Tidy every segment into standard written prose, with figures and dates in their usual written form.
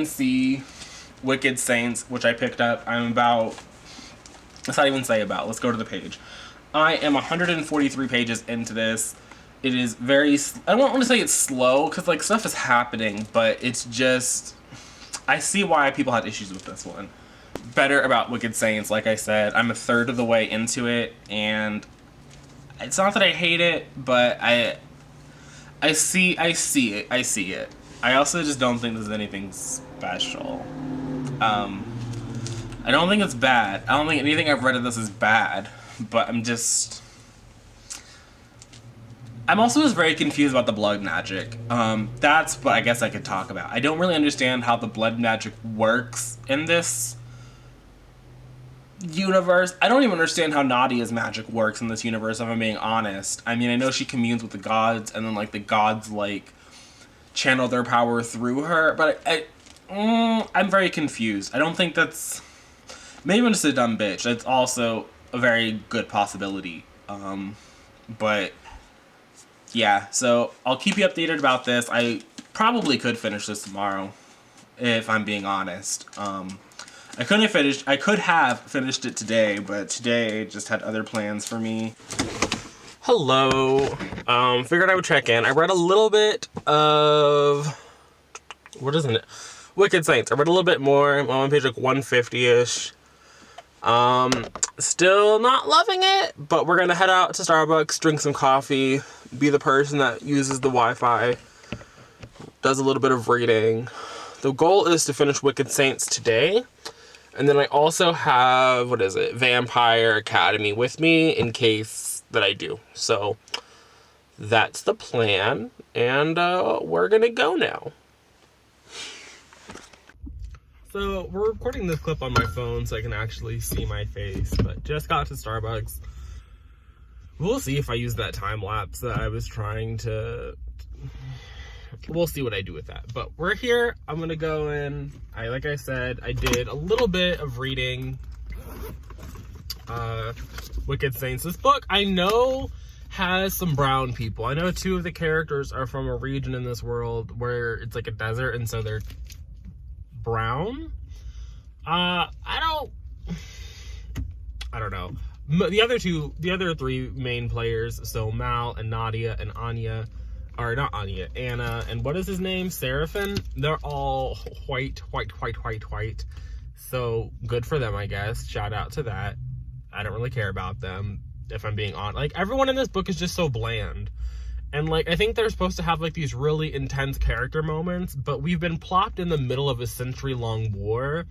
See Wicked Saints, which I picked up. I'm about, let's not even say about, let's go to the page. I am 143 pages into this. It is very, I don't want to say it's slow, because like stuff is happening, but it's just, I see why people had issues with this one. Better about Wicked Saints, like I said, I'm a third of the way into it, and it's not that I hate it, but I see it. I also just don't think there's anything special. I don't think it's bad. I don't think anything I've read of this is bad, but I'm also just very confused about the blood magic. That's what I guess I could talk about. I don't really understand how the blood magic works in this universe. I don't even understand how Nadia's magic works in this universe, if I'm being honest. I mean, I know she communes with the gods, and then like the gods like channel their power through her, but I'm very confused. I don't think that's, maybe I'm just a dumb bitch. That's also a very good possibility. But yeah, so I'll keep you updated about this. I probably could finish this tomorrow, if I'm being honest. I could have finished it today, but today just had other plans for me. Hello. Figured I would check in. I read a little bit of, what is it? Wicked Saints. I read a little bit more. I'm on page like 150-ish. Still not loving it, but we're gonna head out to Starbucks, drink some coffee, be the person that uses the Wi-Fi, does a little bit of reading. The goal is to finish Wicked Saints today. And then I also have, Vampire Academy with me in case that I do. So that's the plan, and we're gonna go now. So we're recording this clip on my phone so I can actually see my face, but just got to Starbucks. We'll see if I use that time lapse that I was trying to, we'll see what I do with that. But we're here. I'm gonna go in. Like I said, I did a little bit of reading Wicked Saints. This book, I know, has some brown people. I know 2 of the characters are from a region in this world where it's like a desert, and so they're brown. I don't know. The other 3 main players, so Mal and Nadia and Anya, or not Anya, Anna, and what is his name? Seraphin? They're all white. So good for them, I guess. Shout out to that. I don't really care about them, if I'm being honest. Like, everyone in this book is just so bland. And, like, I think they're supposed to have, like, these really intense character moments, but we've been plopped in the middle of a century-long war,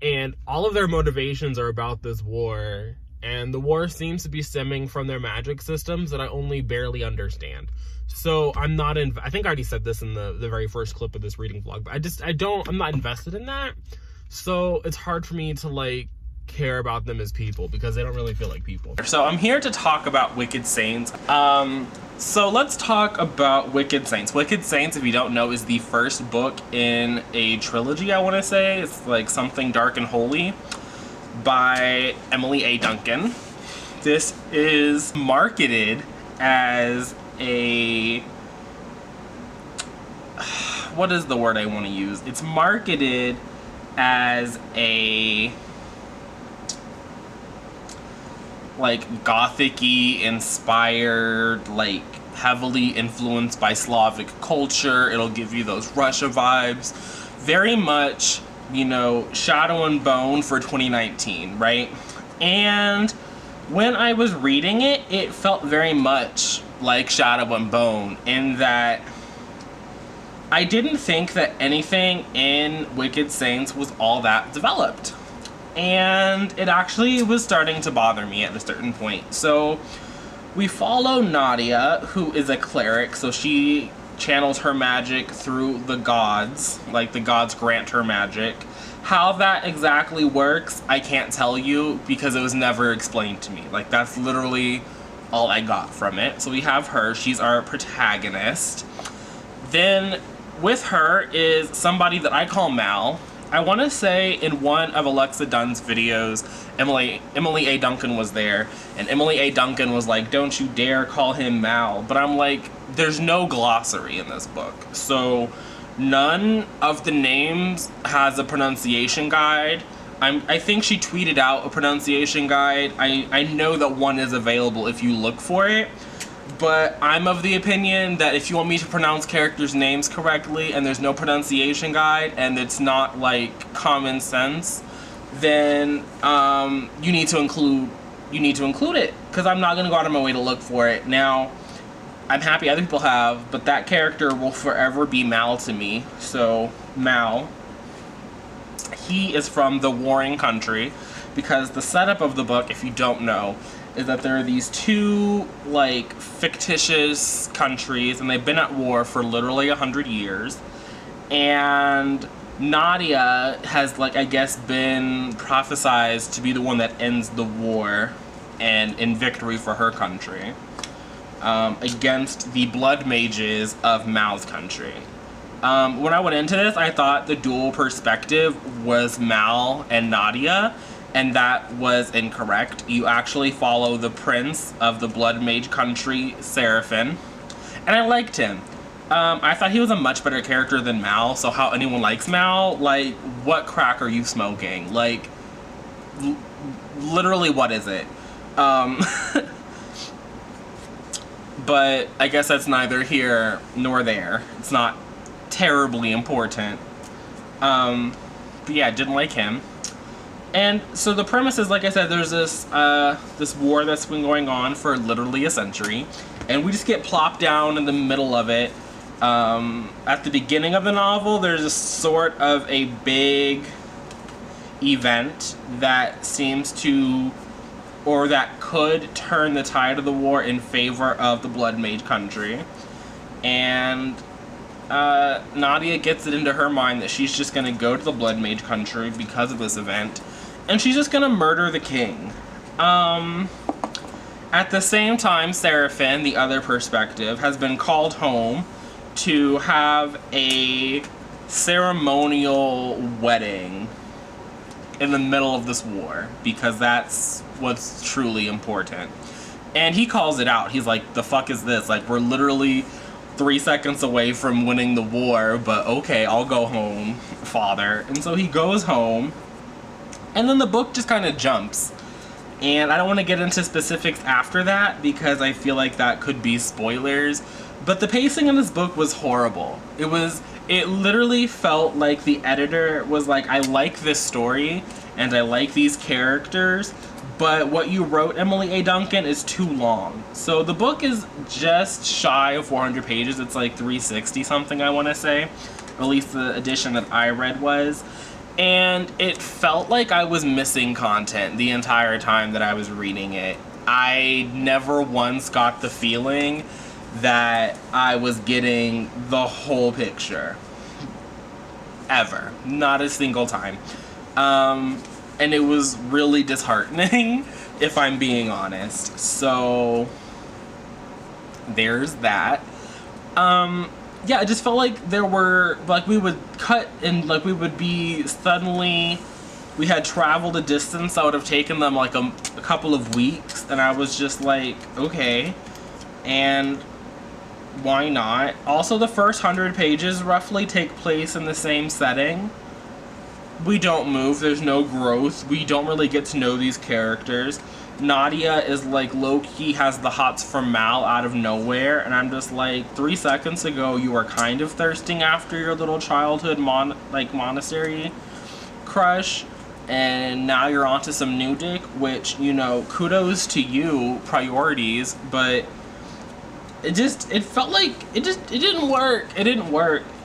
and all of their motivations are about this war, and the war seems to be stemming from their magic systems that I only barely understand. So I'm not I think I already said this in the very first clip of this reading vlog, but I'm not invested in that. So it's hard for me to, like, care about them as people because they don't really feel like people. So I'm here to talk about Wicked Saints. So let's talk about Wicked Saints. Wicked Saints, if you don't know, is the first book in a trilogy, I want to say. It's like Something Dark and Holy by Emily A. Duncan. This is marketed as a, what is the word I want to use? It's marketed as a, like, gothic-y inspired, like, heavily influenced by Slavic culture. It'll give you those Russia vibes. Very much, you know, Shadow and Bone for 2019, right? And when I was reading it, it felt very much like Shadow and Bone in that I didn't think that anything in Wicked Saints was all that developed. And it actually was starting to bother me at a certain point. So we follow Nadia, who is a cleric, so she channels her magic through the gods, like the gods grant her magic. How that exactly works, I can't tell you because it was never explained to me. Like, that's literally all I got from it. So we have her, she's our protagonist. Then with her is somebody that I call Mal. I want to say in one of Alexa Dunn's videos, Emily A. Duncan was there, and Emily A. Duncan was like, don't you dare call him Mal. But I'm like, there's no glossary in this book. So None of the names has a pronunciation guide. I think she tweeted out a pronunciation guide. I know that one is available if you look for it. But I'm of the opinion that if you want me to pronounce characters' names correctly and there's no pronunciation guide and it's not like common sense, then you need to include it, because I'm not gonna go out of my way to look for it. Now, I'm happy other people have, but that character will forever be Mal to me. So Mal, he is from the warring country, because the setup of the book, if you don't know, is that there are these two like fictitious countries, and they've been at war for literally 100 years. And Nadia has, like, I guess been prophesized to be the one that ends the war and in victory for her country, against the blood mages of Mal's country. When I went into this, I thought the dual perspective was Mal and Nadia, and that was incorrect. You actually follow the prince of the blood mage country, Seraphin, and I liked him. I thought he was a much better character than Mal, so how anyone likes Mal? Like, what crack are you smoking? Like, literally, what is it? But I guess that's neither here nor there. It's not terribly important. But yeah, didn't like him. And so the premise is, like I said, there's this this war that's been going on for literally a century, and we just get plopped down in the middle of it. At the beginning of the novel, there's a sort of a big event that seems to, or that could turn the tide of the war in favor of the blood mage country. And Nadia gets it into her mind that she's just gonna go to the blood mage country because of this event, and she's just gonna murder the king. At the same time, Seraphin, the other perspective, has been called home to have a ceremonial wedding in the middle of this war, because that's what's truly important. And he calls it out. He's like, the fuck is this? Like, we're literally 3 seconds away from winning the war, but okay, I'll go home, father. And so he goes home, and then the book just kind of jumps. And I don't want to get into specifics after that, because I feel like that could be spoilers. But the pacing in this book was horrible. It literally felt like the editor was like, I like this story, and I like these characters, but what you wrote, Emily A. Duncan, is too long. So the book is just shy of 400 pages. It's like 360 something, I want to say. Or at least the edition that I read was. And it felt like I was missing content the entire time that I was reading it. I never once got the feeling that I was getting the whole picture. Ever. Not a single time. And it was really disheartening, if I'm being honest. So, there's that. Yeah, it just felt like there were, like, we would cut and, like, we would be suddenly, we had traveled a distance that would have taken them, like, a couple of weeks, and I was just like, okay, and why not? Also, the first 100 pages roughly take place in the same setting. We don't move, there's no growth, we don't really get to know these characters. Nadia is like low-key has the hots for Mal out of nowhere, and I'm just like, 3 seconds ago you were kind of thirsting after your little childhood monastery crush, and now you're onto some new dick, which, you know, kudos to you, priorities, but it felt like it didn't work. It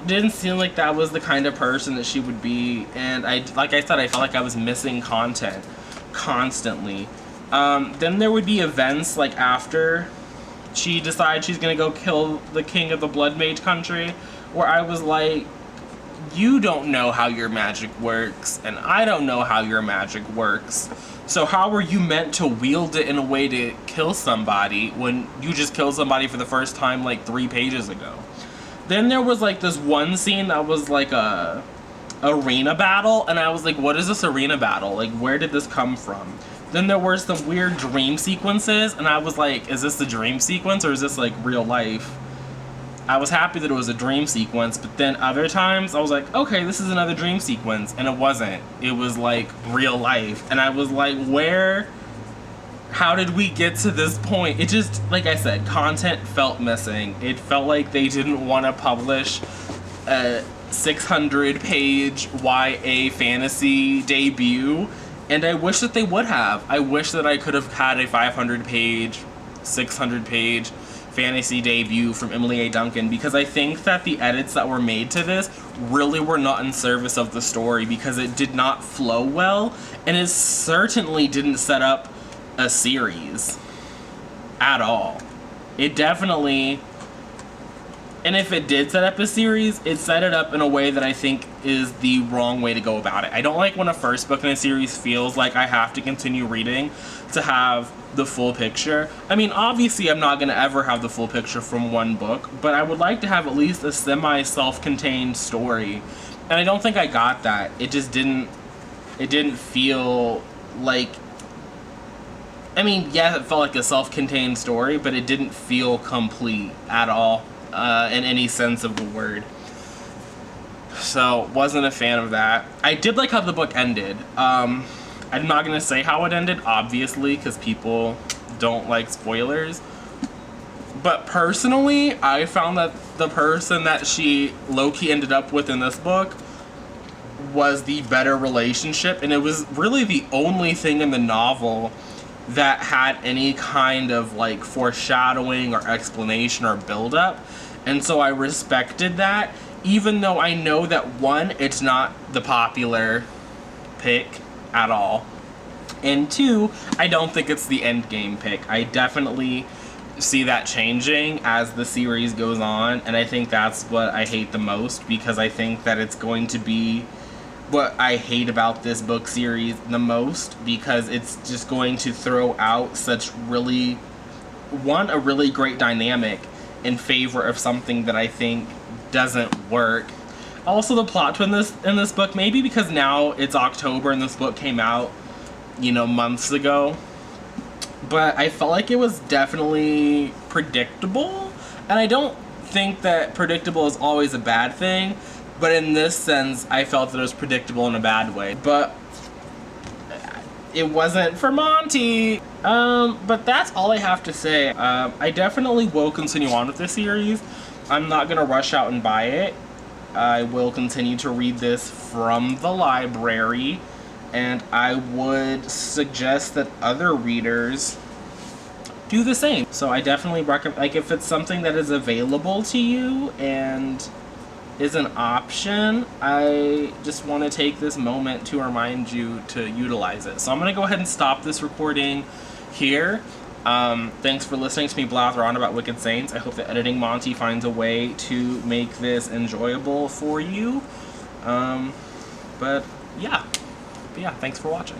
didn't seem like that was the kind of person that she would be, and like I said, I felt like I was missing content constantly. Then there would be events like after she decides she's gonna go kill the king of the blood mage country, where I was like, you don't know how your magic works, and I don't know how your magic works. So how were you meant to wield it in a way to kill somebody when you just killed somebody for the first time like 3 pages ago? Then there was like this one scene that was like a arena battle, and I was like, what is this arena battle? Like, where did this come from? Then there were some weird dream sequences, and I was like, is this the dream sequence or is this like real life? I was happy that it was a dream sequence, but then other times I was like, okay, this is another dream sequence, and it wasn't. It was like real life, and I was like, how did we get to this point? It just, like I said, content felt missing. It felt like they didn't want to publish a 600-page YA fantasy debut, and I wish that they would have. I wish that I could have had a 500-page, 600-page fantasy debut from Emily A. Duncan, because I think that the edits that were made to this really were not in service of the story, because it did not flow well, and it certainly didn't set up a series at all. It definitely, and if it did set up a series, it set it up in a way that I think is the wrong way to go about it. I don't like when a first book in a series feels like I have to continue reading to have the full picture. I mean, obviously I'm not going to ever have the full picture from one book, but I would like to have at least a semi-self-contained story. And I don't think I got that. It didn't feel like, I mean, yeah, it felt like a self-contained story, but it didn't feel complete at all, in any sense of the word. So, wasn't a fan of that. I did like how the book ended. I'm not going to say how it ended, obviously, because people don't like spoilers. But personally, I found that the person that she low-key ended up with in this book was the better relationship, and it was really the only thing in the novel that had any kind of like foreshadowing or explanation or build-up. And so I respected that, even though I know that one, it's not the popular pick at all, and two, I don't think it's the end game pick. I definitely see that changing as the series goes on, and I think that's what I hate the most, because I think that it's going to be what I hate about this book series the most, because it's just going to throw out such really, a really great dynamic in favor of something that I think doesn't work. Also, the plot in this book, maybe because now it's October and this book came out, months ago, but I felt like it was definitely predictable, and I don't think that predictable is always a bad thing, but in this sense, I felt that it was predictable in a bad way. But it wasn't for Monty. But that's all I have to say. I definitely will continue on with this series. I'm not going to rush out and buy it. I will continue to read this from the library. And I would suggest that other readers do the same. So I definitely recommend, like, if it's something that is available to you and is an option, I just want to take this moment to remind you to utilize it. So I'm going to go ahead and stop this recording here. Thanks for listening to me blather on about Wicked Saints. I hope that Editing Monty finds a way to make this enjoyable for you. But yeah, thanks for watching.